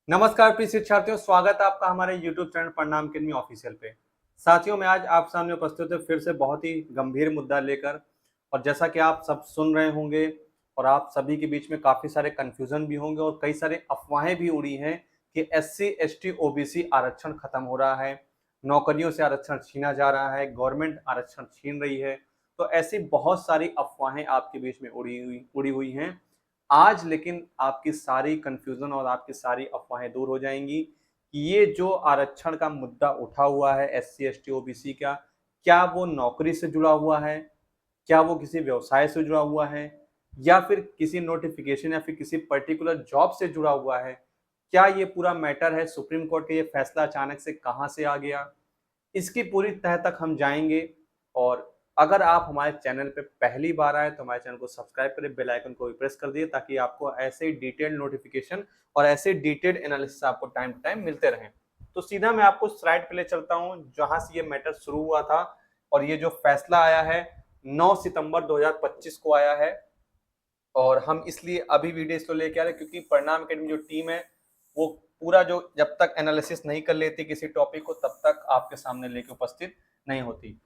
नमस्कार प्रिय शिक्षार्थियों, स्वागत है आपका हमारे YouTube चैनल प्रणाम अकेडमी ऑफिशियल पे। साथियों, मैं आज आप सामने उपस्थित हूँ फिर से बहुत ही गंभीर मुद्दा लेकर। और जैसा कि आप सब सुन रहे होंगे और आप सभी के बीच में काफ़ी सारे कन्फ्यूज़न भी होंगे और कई सारे अफवाहें भी उड़ी हैं कि एससी, एसटी, ओबीसी आरक्षण खत्म हो रहा है, नौकरियों से आरक्षण छीना जा रहा है, गवर्नमेंट आरक्षण छीन रही है। तो ऐसी बहुत सारी अफवाहें आपके बीच में उड़ी हुई हैं। आज लेकिन आपकी सारी कन्फ्यूज़न और आपकी सारी अफ़वाहें दूर हो जाएँगी कि ये जो आरक्षण का मुद्दा उठा हुआ है एससी, एसटी, ओबीसी का, क्या वो नौकरी से जुड़ा हुआ है? क्या वो किसी व्यवसाय से जुड़ा हुआ है? या फिर किसी नोटिफ़िकेशन या फिर किसी पर्टिकुलर जॉब से जुड़ा हुआ है? क्या ये पूरा मैटर है? सुप्रीम कोर्ट का ये फैसला अचानक से कहाँ से आ गया? इसकी पूरी तह तक हम जाएँगे। और अगर आप हमारे चैनल पे पहली बार आए तो हमारे चैनल को सब्सक्राइब करें, बेल आइकन को भी प्रेस कर दिए ताकि आपको ऐसे ही डिटेल्ड नोटिफिकेशन और ऐसे डिटेल्ड एनालिसिस आपको टाइम टू टाइम मिलते रहें। तो सीधा मैं आपको स्लाइड पे ले चलता हूँ जहाँ से ये मैटर शुरू हुआ था। और ये जो फैसला आया है 9 सितंबर 2025 को आया है। और हम इसलिए अभी वीडियो इसको लेके आ रहे हैं क्योंकि परिणाम अकेडमी जो टीम है वो पूरा जो जब तक एनालिसिस नहीं कर लेती किसी टॉपिक को तब तक आपके सामने लेके उपस्थित नहीं होती।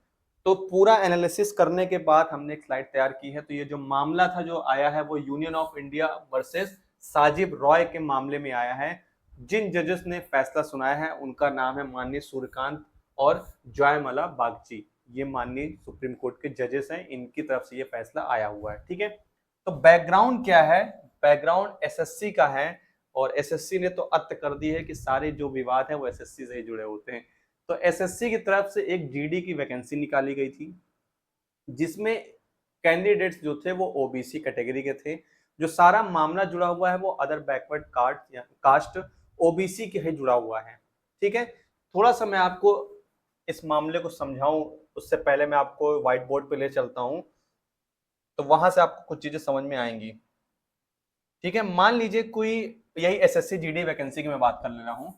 तो पूरा एनालिसिस करने के बाद हमने एक स्लाइड तैयार की है। तो ये जो मामला था जो आया है वो union of India versus Sajib Roy के मामले में आया है। जिन जजेस ने फैसला सुनाया है उनका नाम है माननीय सूर्यकांत और जयमाला बागची। ये माननीय सुप्रीम कोर्ट के जजेस हैं, इनकी तरफ से ये फैसला आया हुआ है। ठीक है, तो बैकग्राउंड क्या है? बैकग्राउंड एसएससी का है। और एसएससी ने तो अत कर दी है कि सारे जो विवाद है वो एसएससी से ही जुड़े होते हैं। तो एसएससी की तरफ से एक जीडी की वैकेंसी निकाली गई थी जिसमें कैंडिडेट्स जो थे वो ओबीसी कैटेगरी के थे। जो सारा मामला जुड़ा हुआ है वो अदर बैकवर्ड कास्ट ओबीसी के ही जुड़ा हुआ है। ठीक है, थोड़ा सा मैं आपको इस मामले को समझाऊं उससे पहले मैं आपको व्हाइट बोर्ड पे ले चलता हूं, तो वहां से आपको कुछ चीजें समझ में आएंगी। ठीक है, मान लीजिए कोई, यही एसएससी जीडी वैकेंसी की मैं बात कर ले रहा हूं।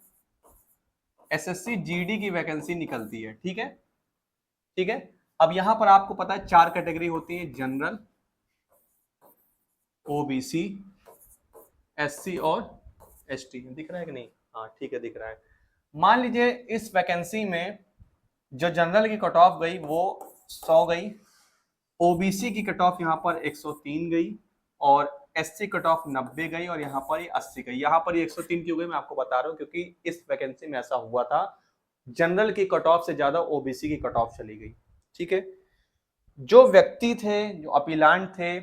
एसएससी जीडी की वैकेंसी निकलती है। ठीक है, ठीक है। अब यहां पर आपको पता है चार कैटेगरी होती है, जनरल, ओबीसी, एससी और एसटी। दिख रहा है कि नहीं? हाँ ठीक है, दिख रहा है। मान लीजिए इस वैकेंसी में जो जनरल की कट ऑफ गई वो 100 गई, ओबीसी की कट ऑफ यहाँ पर 103 गई और एससी कट ऑफ 90 गई और यहाँ पर ये 80 गई। यहाँ पर ये 103 क्यों गई मैं आपको बता रहा हूँ क्योंकि इस वैकेंसी में ऐसा हुआ था, जनरल की कट ऑफ से ज्यादा ओबीसी की कट ऑफ चली गई। ठीक है, जो व्यक्ति थे, जो अपीलांट थे,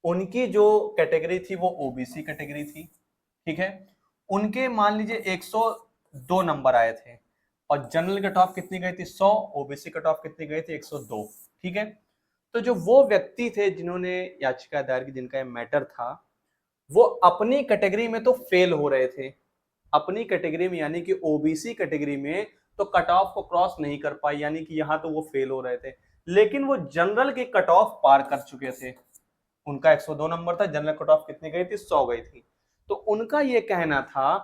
उनकी जो कैटेगरी थी वो ओबीसी कैटेगरी थी। ठीक है, उनके मान लीजिए 102 नंबर आए थे और जनरल कट ऑफ कितनी गई थी? 100। ओबीसी कट ऑफ कितनी गई थी? 102। ठीक है, तो जो वो व्यक्ति थे जिन्होंने याचिका दायर की, जिनका ये मैटर था, वो अपनी कैटेगरी में तो फेल हो रहे थे। अपनी कैटेगरी में यानी कि ओबीसी कैटेगरी में तो कट ऑफ को क्रॉस नहीं कर पाए, यानी कि यहां तो वो फेल हो रहे थे। लेकिन वो जनरल के कट ऑफ पार कर चुके थे। उनका 102 नंबर था, जनरल कट ऑफ कितनी गई थी? 100 गई थी। तो उनका ये कहना था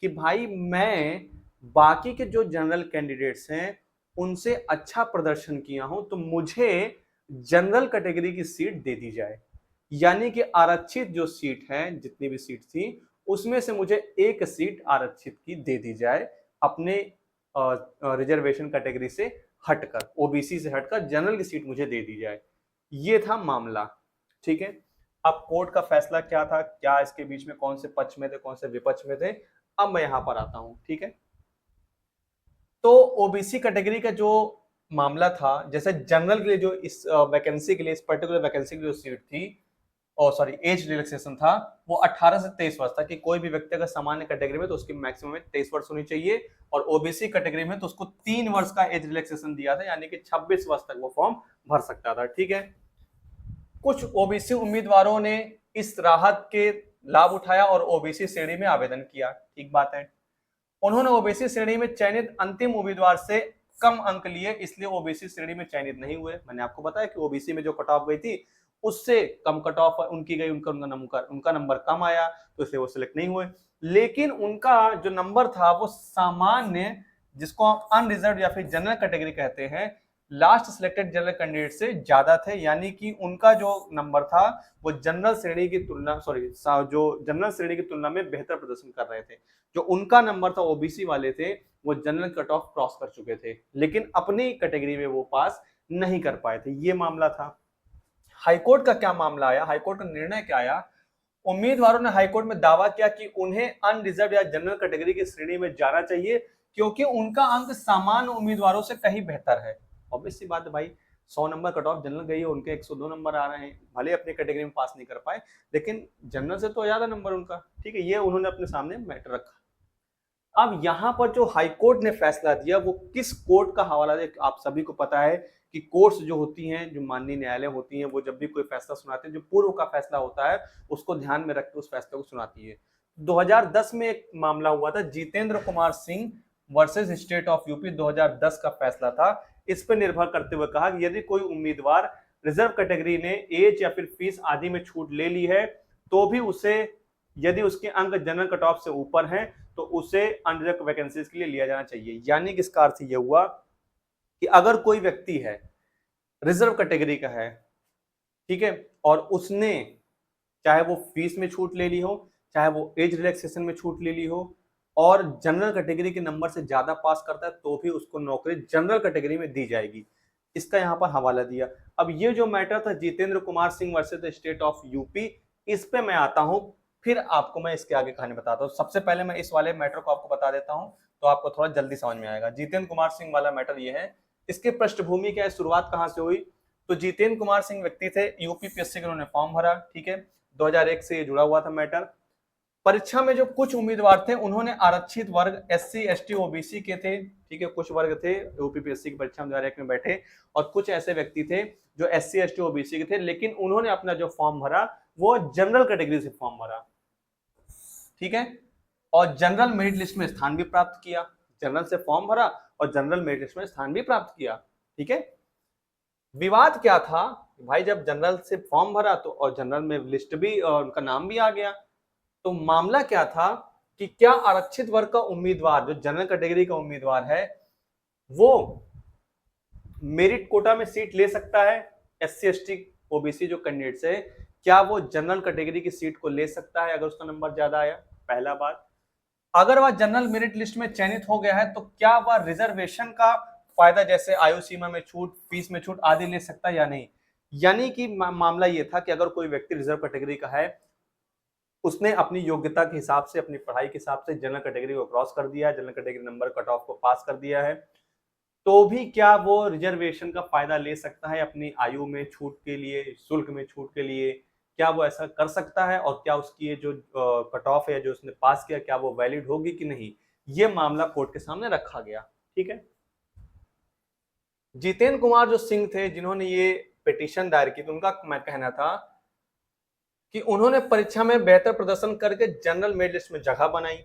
कि भाई मैं बाकी के जो जनरल कैंडिडेट्स हैं उनसे अच्छा प्रदर्शन किया हूं तो मुझे जनरल कैटेगरी की सीट दे दी जाए। यानी कि आरक्षित जो सीट है, जितनी भी सीट थी उसमें से मुझे एक सीट आरक्षित की दे दी जाए, अपने रिजर्वेशन कैटेगरी से हटकर, ओबीसी से हटकर जनरल की सीट मुझे दे दी जाए। ये था मामला। ठीक है, अब कोर्ट का फैसला क्या था, क्या इसके बीच में कौन से पक्ष में थे, कौन से विपक्ष में थे, अब मैं यहां पर आता हूं। ठीक है, तो ओबीसी कैटेगरी का जो मामला था, जैसे जनरल के लिए जो इस वैकेंसी के लिए, इस पर्टिकुलर वैकेंसी की जो सीट थी, और सॉरी एज रिलैक्सेशन था, वो 18 से 23 वर्ष था कि कोई भी व्यक्ति अगर सामान्य कैटेगरी में तो उसकी मैक्सिमम 23 वर्ष होनी चाहिए और ओबीसी कैटेगरी में तो उसको 3 वर्ष का एज रिलैक्सेशन दिया था, यानी कि 26 वर्ष तक वो फॉर्म भर सकता था। ठीक है, कुछ ओबीसी उम्मीदवारों ने इस राहत के लाभ उठाया और ओबीसी श्रेणी में आवेदन किया। ठीक बात है, उन्होंने ओबीसी श्रेणी में चयनित अंतिम उम्मीदवार से कम अंक लिए, इसलिए ओबीसी श्रेणी में चयनित नहीं हुए। मैंने आपको बताया कि ओबीसी में जो कट ऑफ गई थी उससे कम कट ऑफ उनकी गई, उनका नंबर कम आया तो इसलिए वो सिलेक्ट नहीं हुए। लेकिन उनका जो नंबर था वो सामान्य, जिसको हम अनरिजर्व या फिर जनरल कैटेगरी कहते हैं, लास्ट सिलेक्टेड जनरल कैंडिडेट से ज्यादा थे, यानी कि उनका जो नंबर था वो जनरल श्रेणी की तुलना जो जनरल श्रेणी की तुलना में बेहतर प्रदर्शन कर रहे थे। जो उनका नंबर था ओबीसी वाले थे, वो जनरल कट ऑफ क्रॉस कर चुके थे, लेकिन अपनी कैटेगरी में वो पास नहीं कर पाए थे। ये मामला था। हाईकोर्ट का क्या मामला आया, हाईकोर्ट का निर्णय क्या आया? उम्मीदवारों ने हाईकोर्ट में दावा किया कि उन्हें अनरिजर्व या जनरल कैटेगरी की श्रेणी में जाना चाहिए, क्योंकि उनका अंक सामान्य उम्मीदवारों से कहीं बेहतर है। ऑब्वियस सी बात है भाई, 100 नंबर कट ऑफ जनरल गई है, उनके 102 नंबर आ रहे हैं, भले अपनी कैटेगरी में पास नहीं कर पाए, लेकिन जनरल से तो ज्यादा नंबर उनका। ठीक है, ये उन्होंने अपने सामने मैटर रखा। अब यहां पर जो हाईकोर्ट ने फैसला दिया वो किस कोर्ट का हवाला दे? आप सभी को पता है कि कोर्ट्स जो होती हैं, जो माननीय न्यायालय होती हैं, वो जब भी कोई फैसला सुनाते हैं, जो पूर्व का फैसला होता है उसको ध्यान में रख के उस फैसले को सुनाती है। 2010 में एक मामला हुआ था, Jitendra Kumar Singh versus state of UP, 2010 का फैसला था। इस पर निर्भर करते हुए कहा कि यदि कोई उम्मीदवार रिजर्व कैटेगरी ने एज या फिर फीस आदि में छूट ले ली है, तो भी उसे, यदि उसके अंक जनरल कट ऑफ से ऊपर हैं, तो उसे अनरिजर्व वैकेंसीज के लिए लिया जाना चाहिए। यानी कि इसका अर्थ यह हुआ कि अगर कोई व्यक्ति है, रिजर्व कैटेगरी का है, ठीक है, और उसने चाहे वो फीस में छूट ले ली हो, चाहे वो एज रिलैक्सेशन में छूट ले ली हो, और जनरल कैटेगरी के नंबर से ज्यादा पास करता है, तो भी उसको नौकरी जनरल कैटेगरी में दी जाएगी। इसका यहां पर हवाला दिया। अब ये जो मैटर था Jitendra Kumar Singh versus state of UP, इस पे मैं आता हूं, फिर आपको मैं इसके आगे कहानी बताता हूं। सबसे पहले मैं इस वाले मैटर को आपको बता देता हूं, तो आपको थोड़ा जल्दी समझ में आएगा। जितेंद्र कुमार सिंह वाला मैटर ये है, इसकी पृष्ठभूमि क्या है, शुरुआत कहां से हुई? तो जितेंद्र कुमार सिंह व्यक्ति थे, यूपीपीएससी के उन्होंने फॉर्म भरा, ठीक है, 2001 से ये जुड़ा हुआ था मैटर। परीक्षा में जो कुछ उम्मीदवार थे, उन्होंने आरक्षित वर्ग एससी एसटी ओबीसी के थे, ठीक है, कुछ वर्ग थे यूपीपीएससी की परीक्षा में 2001 में बैठे, और कुछ ऐसे व्यक्ति थे जो एससी एसटी ओबीसी के थे, लेकिन उन्होंने अपना जो फॉर्म भरा वो जनरल कैटेगरी से फॉर्म भरा, ठीक है, और जनरल मेरिट लिस्ट में स्थान भी प्राप्त किया। जनरल से फॉर्म भरा और जनरल मेरिट लिस्ट में स्थान भी प्राप्त किया, ठीक है। विवाद क्या था भाई, जब जनरल से फॉर्म भरा तो और जनरल में लिस्ट भी और उनका नाम भी आ गया, तो मामला क्या था कि क्या आरक्षित वर्ग का उम्मीदवार, जो जनरल कैटेगरी का उम्मीदवार है, वो मेरिट कोटा में सीट ले सकता है? एससी एसटी ओबीसी जो कैंडिडेट्स है, क्या वो जनरल कैटेगरी की सीट को ले सकता है अगर उसका नंबर ज्यादा आया? पहला बात। अगर वह जनरल मेरिट लिस्ट में चयनित हो गया है, तो क्या वह रिजर्वेशन का फायदा, जैसे आयु सीमा में छूट, फीस में छूट आदि ले सकता है या नहीं? यानी कि मामला यह था कि अगर कोई व्यक्ति रिजर्व कैटेगरी का है, उसने अपनी योग्यता के हिसाब से, अपनी पढ़ाई के हिसाब से जनरल कैटेगरी को क्रॉस कर दिया है, general category number cut off को पास कर दिया है, तो भी क्या वो रिजर्वेशन का फायदा ले सकता है अपनी आयु में छूट के लिए, शुल्क में छूट के लिए? क्या वो ऐसा कर सकता है? और क्या उसकी ये जो कट ऑफ है जो उसने पास किया, क्या वो वैलिड होगी कि नहीं? ये मामला कोर्ट के सामने रखा गया, ठीक है। जितेंद्र कुमार जो सिंह थे, जिन्होंने ये पिटीशन दायर की, तो उनका मैं कहना था कि उन्होंने परीक्षा में बेहतर प्रदर्शन करके जनरल मेरिट लिस्ट में जगह बनाई,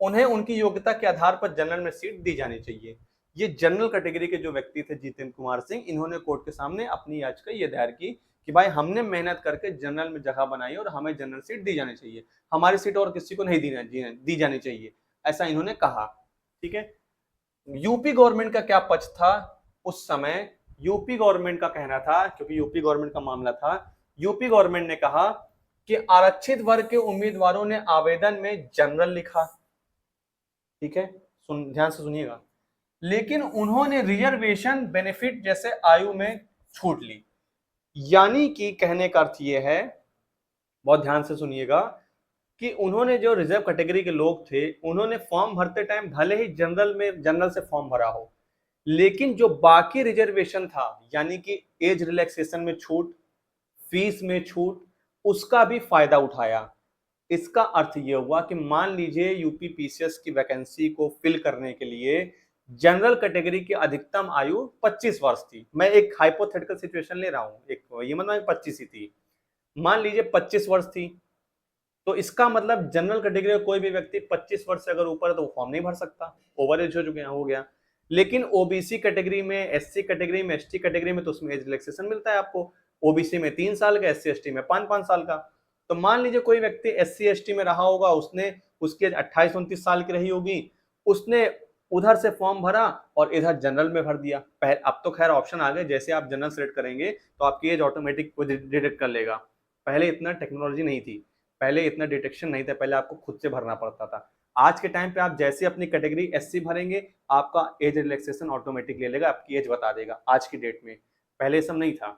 उन्हें उनकी योग्यता के आधार पर जनरल में सीट दी जानी चाहिए। ये जनरल कैटेगरी के जो व्यक्ति थे जितेंद्र कुमार सिंह, इन्होंने कोर्ट के सामने अपनी याचिका ये दायर की कि भाई हमने मेहनत करके जनरल में जगह बनाई और हमें जनरल सीट दी जानी चाहिए, हमारी सीट और किसी को नहीं दी जानी चाहिए, ऐसा इन्होंने कहा, ठीक है। यूपी गवर्नमेंट का क्या पक्ष था उस समय? यूपी गवर्नमेंट का कहना था, क्योंकि यूपी गवर्नमेंट का मामला था, यूपी गवर्नमेंट ने कहा कि आरक्षित वर्ग के उम्मीदवारों ने आवेदन में जनरल लिखा, ठीक है, ध्यान से सुनिएगा, लेकिन उन्होंने रिजर्वेशन बेनिफिट जैसे आयु में छूट ली। यानी कि कहने का अर्थ यह है, बहुत ध्यान से सुनिएगा, कि उन्होंने, जो रिजर्व कैटेगरी के लोग थे, उन्होंने फॉर्म भरते टाइम भले ही जनरल से फॉर्म भरा हो, लेकिन जो बाकी रिजर्वेशन था, यानी कि एज रिलैक्सेशन में छूट, फीस में छूट, उसका भी फायदा उठाया। इसका अर्थ यह हुआ कि मान लीजिए यूपी पीसीएस की वैकेंसी को फिल करने के लिए जनरल कैटेगरी की अधिकतम आयु 25 वर्ष थी। मैं एक हाइपोथेटिकल सिचुएशन ले रहा हूं, एक ये मतलब 25 ही थी, मान लीजिए 25 वर्ष थी, तो इसका मतलब जनरल कैटेगरी का कोई भी व्यक्ति 25 वर्ष से अगर ऊपर है तो वो फॉर्म नहीं भर सकता, ओवर एज हो गया। लेकिन ओबीसी कैटेगरी में, एससी कैटेगरी में, एसटी कैटेगरी में तो उसमें एज रिलैक्सेशन मिलता है आपको, ओबीसी में 3 साल का, एससी एसटी में 5-5 साल का। तो मान लीजिए कोई व्यक्ति एससी एसटी में रहा होगा, उसने, उसकी 28-29 साल की रही होगी, उसने उधर से फॉर्म भरा और इधर जनरल में भर दिया। अब तो खैर ऑप्शन आ गए, जैसे आप जनरल सेलेक्ट करेंगे तो आपकी एज ऑटोमेटिक डिटेक्ट कर लेगा। पहले इतना टेक्नोलॉजी नहीं थी, पहले इतना डिटेक्शन नहीं था, पहले आपको खुद से भरना पड़ता था। आज के टाइम पे आप जैसे अपनी कैटेगरी एससी भरेंगे, आपका एज रिलैक्सेशन ऑटोमेटिक ले लेगा, आपकी एज बता देगा आज की डेट में। पहले सब नहीं था।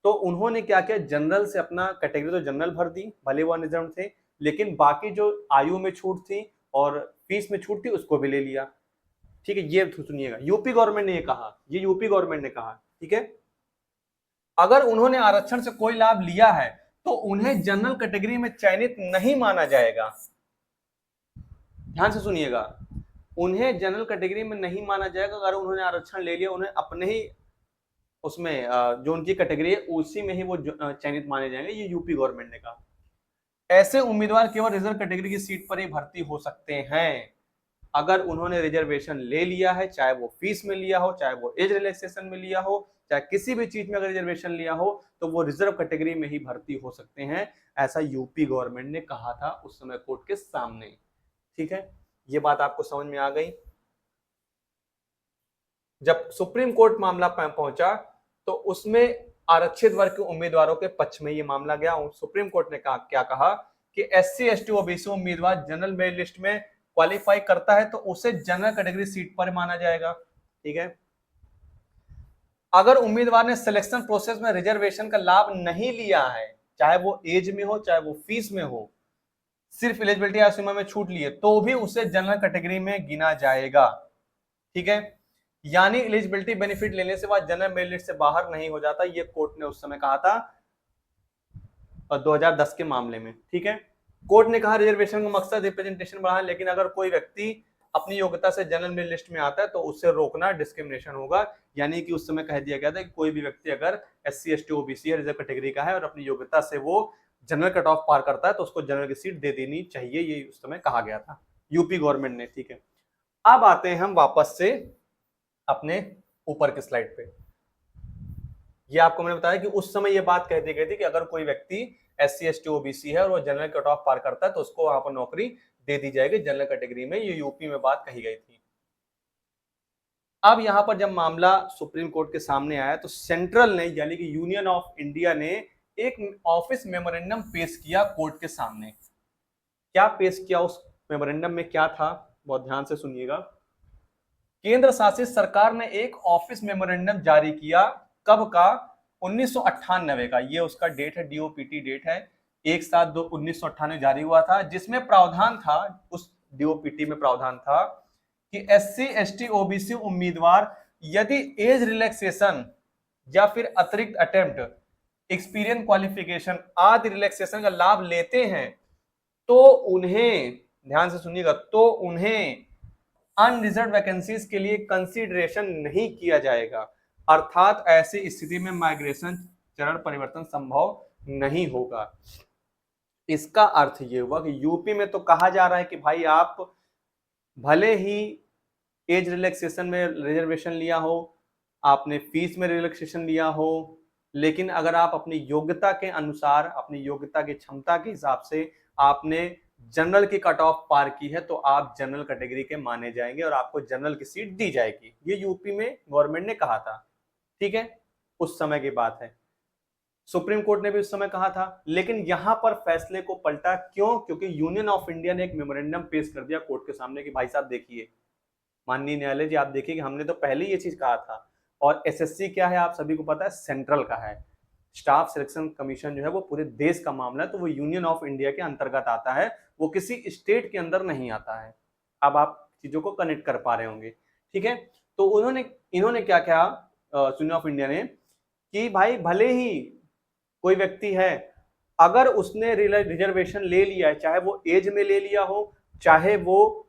तो उन्होंने क्या किया, जनरल से अपना कैटेगरी तो जनरल भर दी, भले वो अनरिजर्व थे, लेकिन बाकी जो आयु में छूट थी और फीस में छूट थी उसको भी ले लिया। ठीक है, ये सुनिएगा, यूपी गवर्नमेंट ने ये कहा, ये यूपी गवर्नमेंट ने कहा। ठीक है, अगर उन्होंने आरक्षण से कोई लाभ लिया है तो उन्हें जनरल कैटेगरी में चयनित नहीं माना जाएगा। ध्यान से सुनिएगा, उन्हें जनरल कैटेगरी में नहीं माना जाएगा। अगर उन्होंने आरक्षण ले लिया, उन्हें अपने ही उसमें जो उनकी कैटेगरी है उसी में ही वो चयनित माने जाएंगे, ये यूपी गवर्नमेंट ने कहा। ऐसे उम्मीदवार केवल रिजर्व कैटेगरी की सीट पर ही भर्ती हो सकते हैं। अगर उन्होंने रिजर्वेशन ले लिया है, चाहे वो फीस में लिया हो, चाहे वो एज रिलैक्सेशन में लिया हो, चाहे किसी भी चीज में अगर रिजर्वेशन लिया हो, तो वो रिजर्व कैटेगरी में ही भर्ती हो सकते हैं। ऐसा यूपी गवर्नमेंट ने कहा था उस समय कोर्ट के सामने। ठीक है, ये बात आपको समझ में आ गई। जब सुप्रीम कोर्ट मामला पहुंचा तो उसमें आरक्षित वर्ग के उम्मीदवारों के पक्ष में ये मामला गया। सुप्रीम कोर्ट ने कहा, क्या कहा कि एससी एसटी ओबीसी उम्मीदवार जनरल मेरिट लिस्ट में क्वालिफाई करता है तो उसे जनरल कैटेगरी सीट पर माना जाएगा। ठीक है, अगर उम्मीदवार ने सिलेक्शन प्रोसेस में रिजर्वेशन का लाभ नहीं लिया है, चाहे वो एज में हो चाहे वो फीस में हो, सिर्फ एलिजिबिलिटी या सीमा में छूट लिए, तो भी उसे जनरल कैटेगरी में गिना जाएगा। ठीक है, यानी एलिजिबिलिटी बेनिफिट लेने से वह जनरल मेरिट से बाहर नहीं हो जाता। ये कोर्ट ने उस समय कहा था 2010 के मामले में। ठीक है, कोर्ट ने कहा रिजर्वेशन का मकसद रिप्रेजेंटेशन बढ़ाना, लेकिन अगर कोई व्यक्ति अपनी योग्यता से जनरल मेरिट लिस्ट में आता है तो उससे रोकना डिस्क्रिमिनेशन होगा। यानी कि उस समय कह दिया गया था कि कोई भी व्यक्ति अगर एससी एसटी ओबीसी या रिजर्व कैटेगरी का है और अपनी योग्यता से वो जनरल कट ऑफ पार करता है तो उसको जनरल की सीट दे देनी चाहिए, ये उस समय कहा गया था यूपी गवर्नमेंट ने। ठीक है, अब आते हैं हम वापस से अपने ऊपर की स्लाइड पे। ये आपको मैंने बताया कि उस समय ये बात कह दी गई थी कि अगर कोई व्यक्ति एससी एसटी ओबीसी है और वो जनरल कट ऑफ पार करता है तो उसको वहां पर नौकरी दे दी जाएगी जनरल कैटेगरी में। ये यूपी में बात कही गई थी। अब यहां पर जब मामला सुप्रीम कोर्ट के सामने आया तो सेंट्रल ने यानी कि यूनियन ऑफ इंडिया ने एक ऑफिस मेमोरेंडम पेश किया कोर्ट के सामने। क्या पेश किया, उस मेमोरेंडम में क्या था, बहुत ध्यान से सुनिएगा। केंद्र शासित सरकार ने एक ऑफिस मेमोरेंडम जारी किया, कब का, 1998 का। ये उसका डेट है, डीओपीटी डेट है, 1/7/1998 जारी हुआ था, जिसमें प्रावधान था, उस डीओपीटी में प्रावधान था कि एससी एसटी ओबीसी उम्मीदवार यदि एज रिलैक्सेशन या फिर अतिरिक्त अटेम्प्ट एक्सपीरियंस क्वालिफिकेशन आदि रिलैक्सेशन का लाभ लेते हैं तो उन्हें, ध्यान से सुनिएगा, तो उन्हें अनरिजर्व वैकेंसीज के लिए कंसीडरेशन नहीं किया जाएगा। अर्थात ऐसी स्थिति में माइग्रेशन चरण परिवर्तन संभव नहीं होगा। इसका अर्थ ये हुआ कि यूपी में तो कहा जा रहा है कि भाई आप भले ही एज रिलैक्सेशन में रिजर्वेशन लिया हो, आपने फीस में रिलैक्सेशन लिया हो, लेकिन अगर आप अपनी योग्यता के अनुसार, अपनी योग्यता की क्षमता के हिसाब से आपने जनरल की कट ऑफ पार की है तो आप जनरल कैटेगरी के माने जाएंगे और आपको जनरल की सीट दी जाएगी। ये यूपी में गवर्नमेंट ने कहा था। ठीक है, उस समय की बात है, सुप्रीम कोर्ट ने भी उस समय कहा था। लेकिन यहां पर फैसले को पलटा, क्यों? क्योंकि यूनियन ऑफ इंडिया ने एक मेमोरेंडम पेश कर दिया कोर्ट के सामने कि भाई साहब देखिए, माननीय न्यायालय जी आप देखिए कि हमने तो पहले ये चीज कहा था। और एसएससी क्या है, आप सभी को पता है, सेंट्रल का है। स्टाफ सिलेक्शन कमीशन जो है वो पूरे देश का मामला है, तो वो यूनियन ऑफ इंडिया के अंतर्गत आता है, वो किसी स्टेट के अंदर नहीं आता है। अब आप चीजों को कनेक्ट कर पा रहे होंगे। ठीक है, तो इन्होंने क्या कहा यूनियन ऑफ इंडिया ने कि भाई भले ही कोई व्यक्ति है, अगर उसने रिजर्वेशन ले लिया है, चाहे वो एज में ले लिया हो चाहे वो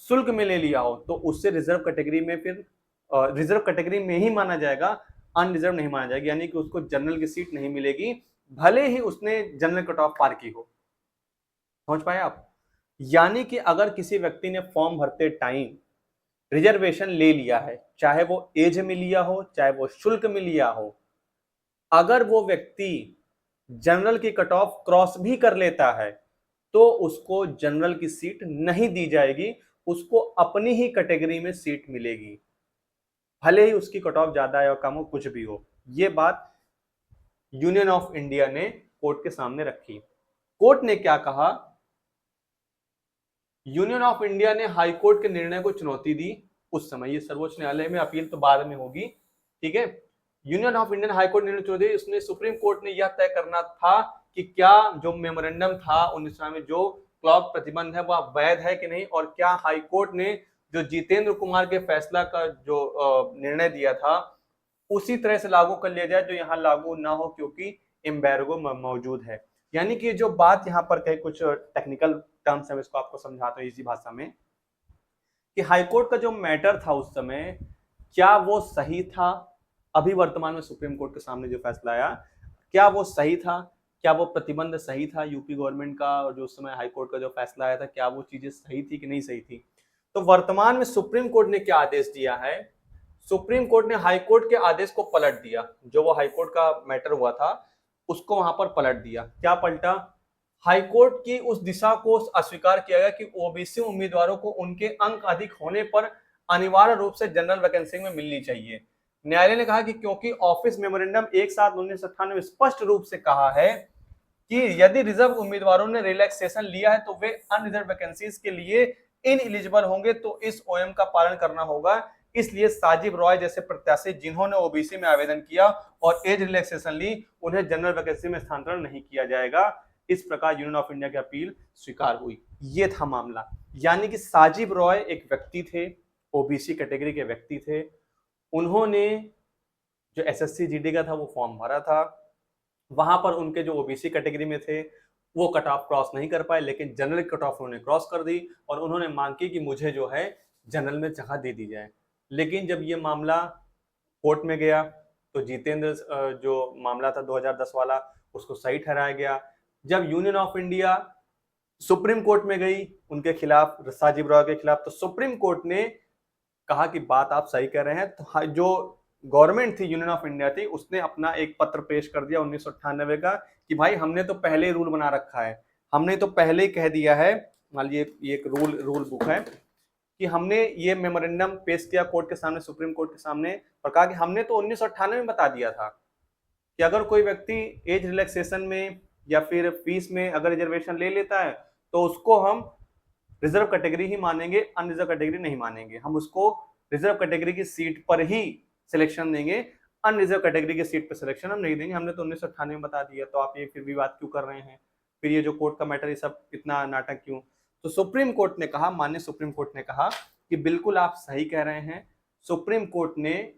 शुल्क में ले लिया हो, तो उससे रिजर्व कैटेगरी में फिर रिजर्व कैटेगरी में ही माना जाएगा, अनरिजर्व नहीं माना जाएगा। यानी कि उसको जनरल की सीट नहीं मिलेगी भले ही उसने जनरल कट ऑफ पार की हो। समझ पाए आप? यानी कि अगर किसी व्यक्ति ने फॉर्म भरते टाइम रिजर्वेशन ले लिया है, चाहे वो एज में लिया हो चाहे वो शुल्क में लिया हो, अगर वो व्यक्ति जनरल की कट ऑफ क्रॉस भी कर लेता है तो उसको जनरल की सीट नहीं दी जाएगी, उसको अपनी ही कैटेगरी में सीट मिलेगी, भले ही उसकी कट ऑफ ज्यादा है और कम हो, कुछ भी हो। ये बात यूनियन ऑफ इंडिया ने कोर्ट के सामने रखी। कोर्ट ने क्या कहा, यूनियन ऑफ इंडिया ने हाई कोर्ट के निर्णय को चुनौती दी उस समय, ये सर्वोच्च न्यायालय में अपील तो बाद में होगी, ठीक है। Union of Indian high court निर्णय चुनौती, उसने सुप्रीम कोर्ट ने यह तय करना था कि क्या जो मेमोरेंडम था 19 में जो क्लॉक प्रतिबंध है वह वैध है कि नहीं, और क्या हाई कोर्ट ने जो जितेंद्र कुमार के फैसला का जो निर्णय दिया था उसी तरह से लागू कर लिया जाए जो यहाँ लागू ना हो क्योंकि एम्बेर्गो मौजूद है। यानी कि जो बात यहाँ पर कहे, कुछ टेक्निकल टर्म्स है, इसको आपको समझाता हूँ इसी भाषा में, कि हाईकोर्ट का जो मैटर था उस समय क्या वो सही था, अभी वर्तमान में सुप्रीम कोर्ट के सामने जो फैसला आया क्या वो सही था, क्या वो प्रतिबंध सही था यूपी गवर्नमेंट का, और जो उस समय हाईकोर्ट का जो फैसला आया था क्या वो चीजें सही थी कि नहीं सही थी। तो वर्तमान में सुप्रीम कोर्ट ने क्या आदेश दिया है, सुप्रीम कोर्ट ने हाईकोर्ट के आदेश को पलट दिया, जो वो हाईकोर्ट का मैटर हुआ था उसको वहां पर पलट दिया। क्या पलटा, हाईकोर्ट की उस दिशा को अस्वीकार किया गया कि ओबीसी उम्मीदवारों को उनके अंक अधिक होने पर अनिवार्य रूप से जनरल वैकेंसी में मिलनी चाहिए। न्यायालय ने कहा कि क्योंकि ऑफिस मेमोरेंडम 1/7/1998 में स्पष्ट रूप से कहा है कि यदि रिजर्व उम्मीदवारों ने रिलैक्सेशन लिया है तो वे अनरिजर्व वैकेंसीज के लिए इन एलिजिबल होंगे, तो इस ओएम का पालन करना होगा। इसलिए साजिब रॉय जैसे प्रत्याशी जिन्होंने ओबीसी में आवेदन किया और एज रिलैक्सेशन ली उन्हें जनरल वैकेंसी में स्थानांतरण नहीं किया जाएगा। इस प्रकार यूनियन ऑफ इंडिया की अपील स्वीकार हुई। ये था मामला, यानी कि साजिब रॉय एक व्यक्ति थे, ओबीसी कैटेगरी के व्यक्ति थे, उन्होंने जो एसएससी जीडी का था वो फॉर्म भरा था, वहां पर उनके जो ओबीसी कैटेगरी में थे वो कट ऑफ क्रॉस नहीं कर पाए, लेकिन जनरल कट ऑफ उन्होंने क्रॉस कर दी और उन्होंने मांग की कि मुझे जो है जनरल में जगह दे दी जाए। लेकिन जब ये मामला कोर्ट में गया तो जितेंद्र जो मामला था 2010 वाला उसको सही ठहराया गया। जब union of India supreme court में गई उनके खिलाफ, साजिब रॉय के खिलाफ, तो सुप्रीम कोर्ट ने कहा कि बात आप सही कह रहे हैं। तो जो गवर्नमेंट थी, यूनियन ऑफ इंडिया थी, उसने अपना एक पत्र पेश कर दिया 1998 का कि भाई हमने तो पहले ही रूल बना रखा है, हमने तो पहले ही कह दिया है, मान लीजिए ये एक रूल बुक है कि हमने ये मेमोरेंडम पेश किया कोर्ट के सामने, सुप्रीम कोर्ट के सामने, और कहा कि हमने तो 1998 में बता दिया था कि अगर कोई व्यक्ति एज रिलैक्सेशन में या फिर फीस में अगर रिजर्वेशन ले लेता है तो उसको हम रिजर्व कैटेगरी ही मानेंगे, अनरिजर्व कैटेगरी नहीं मानेंगे, हम उसको रिजर्व कैटेगरी की सीट पर ही सिलेक्शन देंगे, अनरिजर्व कैटेगरी की सीट पर सिलेक्शन हम नहीं देंगे। हमने तो 1998 में बता दिया, तो आप ये फिर भी बात क्यों कर रहे हैं, फिर ये जो कोर्ट का मैटर ये सब इतना नाटक क्यों। तो सुप्रीम कोर्ट ने कहा, माननीय सुप्रीम कोर्ट ने कहा कि बिल्कुल आप सही कह रहे हैं। सुप्रीम कोर्ट ने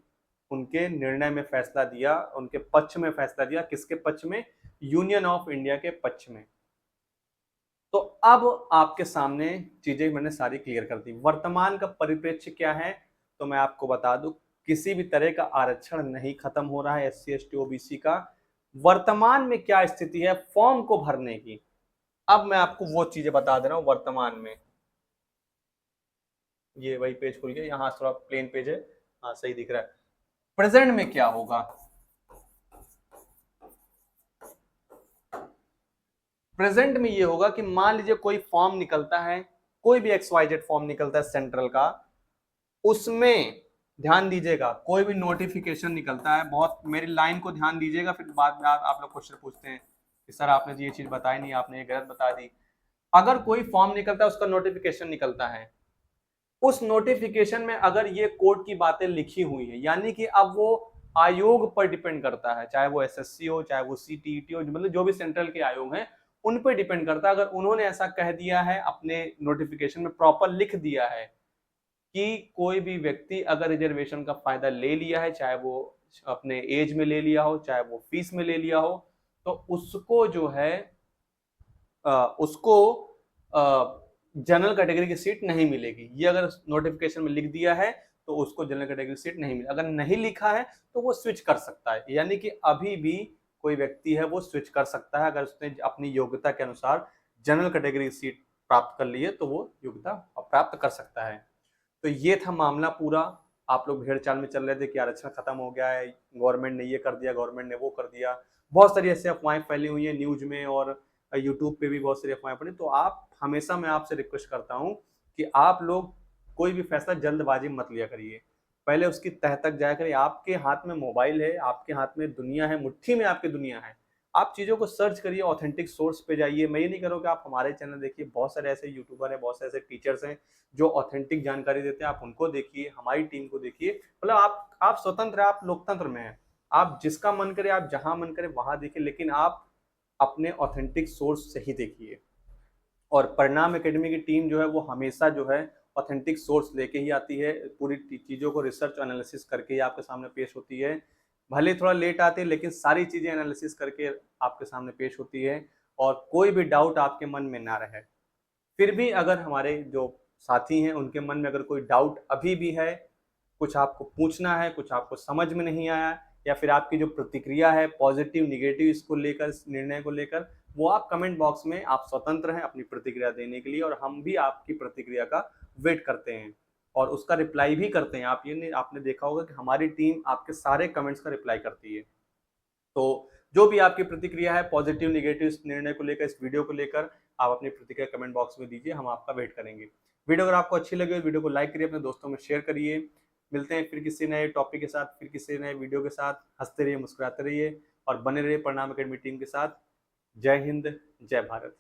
उनके निर्णय में फैसला दिया, उनके पक्ष में फैसला दिया। किसके पक्ष में, यूनियन ऑफ इंडिया के पक्ष में। तो अब आपके सामने चीजें मैंने सारी क्लियर कर दी। वर्तमान का परिप्रेक्ष्य क्या है तो मैं आपको बता दूं, किसी भी तरह का आरक्षण नहीं खत्म हो रहा है एससी एसटी ओबीसी का। वर्तमान में क्या स्थिति है फॉर्म को भरने की, अब मैं आपको वो चीजें बता दे रहा हूं वर्तमान में। ये वही पेज खुल गया, यहाँ थोड़ा प्लेन पेज है, हाँ सही दिख रहा है। प्रेजेंट में क्या होगा, प्रेजेंट में ये होगा कि मान लीजिए कोई फॉर्म निकलता है, कोई भी एक्सवाइजेड फॉर्म निकलता है सेंट्रल का, उसमें ध्यान दीजिएगा कोई भी नोटिफिकेशन निकलता है, बहुत मेरी लाइन को ध्यान दीजिएगा, फिर बाद में आप लोग क्वेश्चन पूछते हैं कि सर आपने ये चीज बताई नहीं, आपने ये गलत बता दी। अगर कोई फॉर्म निकलता है, उसका नोटिफिकेशन निकलता है, उस नोटिफिकेशन में अगर ये कोर्ट की बातें लिखी हुई है, यानी कि अब वो आयोग पर डिपेंड करता है, चाहे वो एसएससी हो, चाहे वो सीटीईटी हो, मतलब जो भी सेंट्रल के आयोग हैं उन पर डिपेंड करता है। अगर उन्होंने ऐसा कह दिया है, अपने नोटिफिकेशन में प्रॉपर लिख दिया है कि कोई भी व्यक्ति अगर रिजर्वेशन का फायदा ले लिया है, चाहे वो अपने एज में ले लिया हो, चाहे वो फीस में ले लिया हो, तो उसको जो है उसको जनरल कैटेगरी की सीट नहीं मिलेगी। ये अगर नोटिफिकेशन में लिख दिया है तो उसको जनरल कैटेगरी सीट नहीं मिलेगी। अगर नहीं लिखा है तो वो स्विच कर सकता है, यानी कि अभी भी कोई व्यक्ति है वो स्विच कर सकता है, अगर उसने अपनी योग्यता के अनुसार जनरल कैटेगरी की सीट प्राप्त कर ली है तो वो योग्यता प्राप्त कर सकता है। तो ये था मामला पूरा। आप लोग भेड़ चाल में चल रहे थे कि आरक्षण खत्म हो गया है, गवर्नमेंट ने ये कर दिया, गवर्नमेंट ने वो कर दिया, बहुत सारी ऐसी अफवाहें फैली हुई है न्यूज में और यूट्यूब पे भी बहुत सारी अफवाहें पड़ी। तो आप हमेशा मैं आपसे रिक्वेस्ट करता हूँ कि आप लोग कोई भी फैसला जल्दबाजी मत लिया करिए, पहले उसकी तह तक जाया करिए। आपके हाथ में मोबाइल है, आपके हाथ में दुनिया है, मुट्ठी में आपकी दुनिया है। आप चीज़ों को सर्च करिए, ऑथेंटिक सोर्स पे जाइए। मैं ये नहीं कह रहा हूँ कि आप हमारे चैनल देखिए, बहुत सारे ऐसे यूट्यूबर हैं, बहुत सारे ऐसे टीचर्स हैं जो ऑथेंटिक जानकारी देते हैं, आप उनको देखिए, हमारी टीम को देखिए। मतलब आप स्वतंत्र हैं, आप लोकतंत्र में हैं, आप जिसका मन करे, आप जहां मन करे वहां देखिए, लेकिन आप अपने ऑथेंटिक सोर्स से ही देखिए। और परिणाम एकेडमी की टीम जो है वो हमेशा जो है ऑथेंटिक सोर्स लेके ही आती है, पूरी चीज़ों को रिसर्च एनालिसिस करके ही आपके सामने पेश होती है। भले थोड़ा लेट आती है, लेकिन सारी चीज़ें एनालिसिस करके आपके सामने पेश होती है, और कोई भी डाउट आपके मन में ना रहे। फिर भी अगर हमारे जो साथी हैं उनके मन में अगर कोई डाउट अभी भी है, कुछ आपको पूछना है, कुछ आपको समझ में नहीं आया, या फिर आपकी जो प्रतिक्रिया है पॉजिटिव निगेटिव इसको लेकर, इस निर्णय को लेकर, वो आप कमेंट बॉक्स में, आप स्वतंत्र हैं अपनी प्रतिक्रिया देने के लिए, और हम भी आपकी प्रतिक्रिया का वेट करते हैं और उसका रिप्लाई भी करते हैं। आप ये नहीं, आपने देखा होगा कि हमारी टीम आपके सारे कमेंट्स का रिप्लाई करती है। तो जो भी आपकी प्रतिक्रिया है पॉजिटिव निगेटिव इस निर्णय को लेकर, इस वीडियो को लेकर, आप अपनी प्रतिक्रिया कमेंट बॉक्स में दीजिए, हम आपका वेट करेंगे। वीडियो अगर आपको अच्छी लगे, वीडियो को लाइक करिए, अपने दोस्तों में शेयर करिए। मिलते हैं फिर किसी नए टॉपिक के साथ, फिर किसी नए वीडियो के साथ। हंसते रहिए, मुस्कुराते रहिए और बने रहिए प्रणाम अकेडमी टीम के साथ। जय हिंद, जय भारत।